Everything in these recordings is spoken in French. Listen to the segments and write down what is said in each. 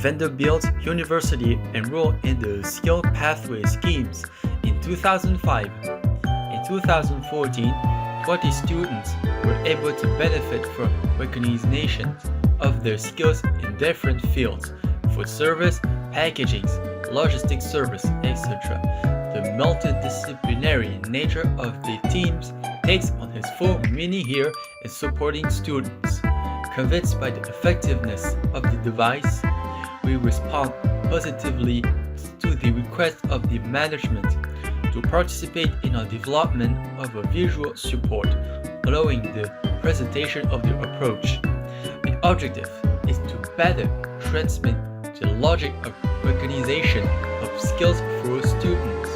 Vanderbilt University enrolled in the Skill Pathway schemes in 2005. In 2014, 20 students were able to benefit from recognition of their skills in different fields: food service, packaging, logistics service, etc. The multidisciplinary nature of the teams takes on its full meaning here in supporting students. Convinced by the effectiveness of the device, we respond positively to the request of the management to participate in the development of a visual support, allowing the presentation of the approach. The objective is to better transmit the logic of recognition of skills for students,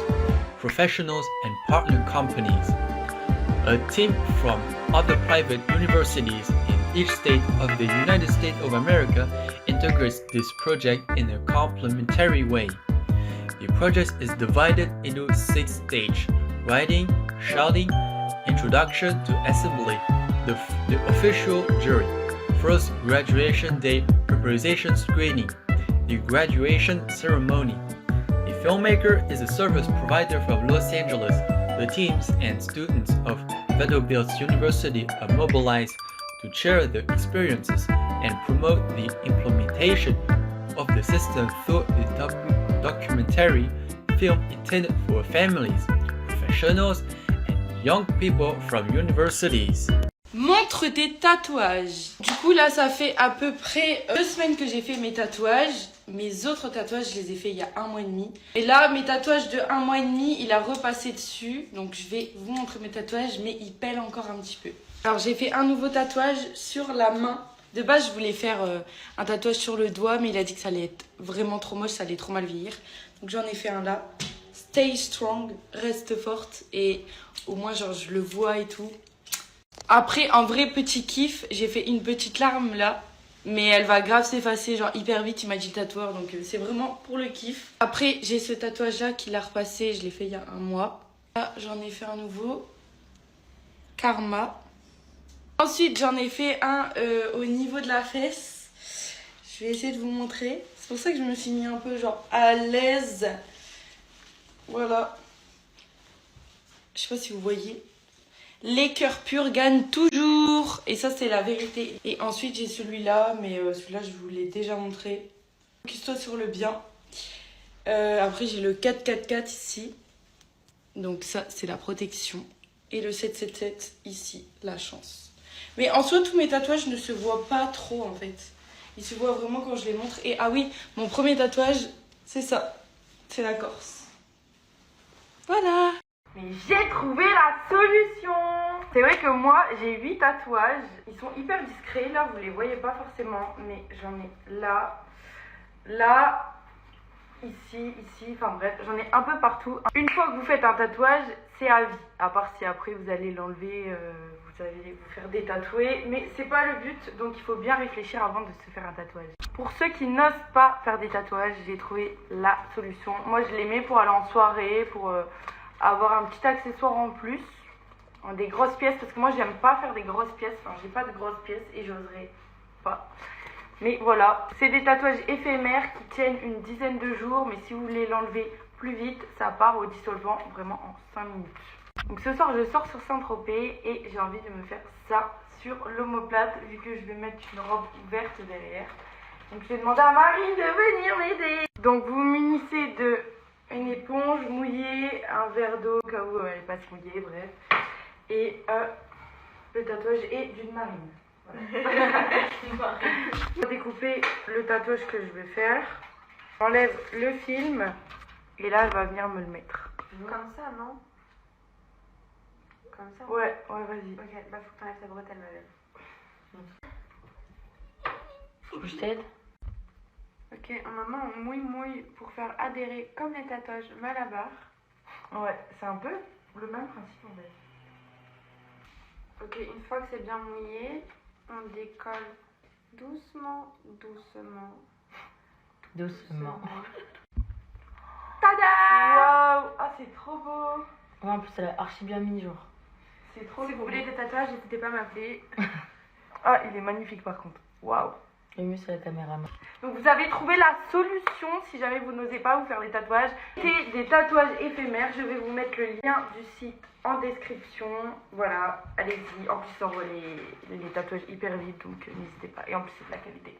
professionals, and partner companies. A team from other private universities in each state of the United States of America integrates this project in a complementary way. The project is divided into 6 stages: writing, shouting, introduction to assembly, the official jury, first graduation day preparation screening, the graduation ceremony. The filmmaker is a service provider from Los Angeles. The teams and students of Vanderbilt University are mobilized to share their experiences and promote the implementation of the system through the documentary film intended for families, professionals, and young people from universities. Montre tes tatouages. Du coup là ça fait à peu près 2 semaines que j'ai fait mes tatouages. Mes autres tatouages je les ai fait il y a 1 mois et demi. Et là mes tatouages de 1 mois et demi il a repassé dessus. Donc je vais vous montrer mes tatouages mais il pèle encore un petit peu. Alors j'ai fait un nouveau tatouage sur la main. De base je voulais faire un tatouage sur le doigt mais il a dit que ça allait être vraiment trop moche, ça allait trop mal vieillir. Donc j'en ai fait un là. Stay strong, reste forte. Et au moins genre je le vois et tout. Après, en vrai petit kiff, j'ai fait une petite larme là, mais elle va grave s'effacer, genre hyper vite, il m'a dit le tatoueur, donc c'est vraiment pour le kiff. Après, j'ai ce tatouage là qu'il a repassé, je l'ai fait il y a 1 mois. Là, j'en ai fait un nouveau, Karma. Ensuite, j'en ai fait un au niveau de la fesse. Je vais essayer de vous montrer. C'est pour ça que je me suis mis un peu genre à l'aise. Voilà. Je sais pas si vous voyez. Les cœurs purs gagnent toujours. Et ça, c'est la vérité. Et ensuite, j'ai celui-là. Mais celui-là, je vous l'ai déjà montré. Focus-toi sur le bien. Après, j'ai le 444 ici. Donc ça, c'est la protection. Et le 777 ici, la chance. Mais en soi, tous mes tatouages ne se voient pas trop, en fait. Ils se voient vraiment quand je les montre. Et ah oui, mon premier tatouage, c'est ça. C'est la Corse. Voilà. Mais j'ai trouvé la solution! C'est vrai que moi, j'ai 8 tatouages. Ils sont hyper discrets. Là, vous les voyez pas forcément. Mais j'en ai là, là, ici, ici. Enfin bref, j'en ai un peu partout. Une fois que vous faites un tatouage, c'est à vie. À part si après, vous allez l'enlever, vous allez vous faire détatouer. Mais c'est pas le but. Donc, il faut bien réfléchir avant de se faire un tatouage. Pour ceux qui n'osent pas faire des tatouages, j'ai trouvé la solution. Moi, je les mets pour aller en soirée, pour... avoir un petit accessoire en plus, des grosses pièces, parce que moi j'aime pas faire des grosses pièces, enfin j'ai pas de grosses pièces et j'oserais pas. Mais voilà, c'est des tatouages éphémères qui tiennent une dizaine de jours, mais si vous voulez l'enlever plus vite, ça part au dissolvant vraiment en 5 minutes. Donc ce soir je sors sur Saint-Tropez et j'ai envie de me faire ça sur l'omoplate, vu que je vais mettre une robe verte derrière. Donc je vais demander à Marine de venir m'aider. Donc vous munissez de une éponge mouillée, un verre d'eau au cas où elle n'est pas mouillée, bref. Et le tatouage est d'une marine. Voilà. Je vais découper le tatouage que je vais faire. J'enlève le film et là elle va venir me le mettre. Comme ça, non? Comme ça? Ouais, vas-y. Ok, bah faut que t'enlèves ta bretelle, ma belle. Faut que je t'aide? Ok, maintenant on mouille pour faire adhérer comme les tatouages Malabar. Ouais, c'est un peu le même principe en fait. Ok, une fois que c'est bien mouillé, on décolle doucement, doucement. Doucement. Tada! Waouh! Ah, c'est trop beau! Ouais, en plus, elle a archi bien mis, genre. C'est trop Si vous voulez des tatouages, n'hésitez pas à m'appeler. Ah, il est magnifique par contre. Waouh! Le mieux, c'est la caméra. Donc vous avez trouvé la solution si jamais vous n'osez pas vous faire des tatouages. C'est des tatouages éphémères. Je vais vous mettre le lien du site en description. Voilà, allez-y. En plus, on voit les tatouages hyper vite, donc n'hésitez pas. Et en plus, c'est de la qualité.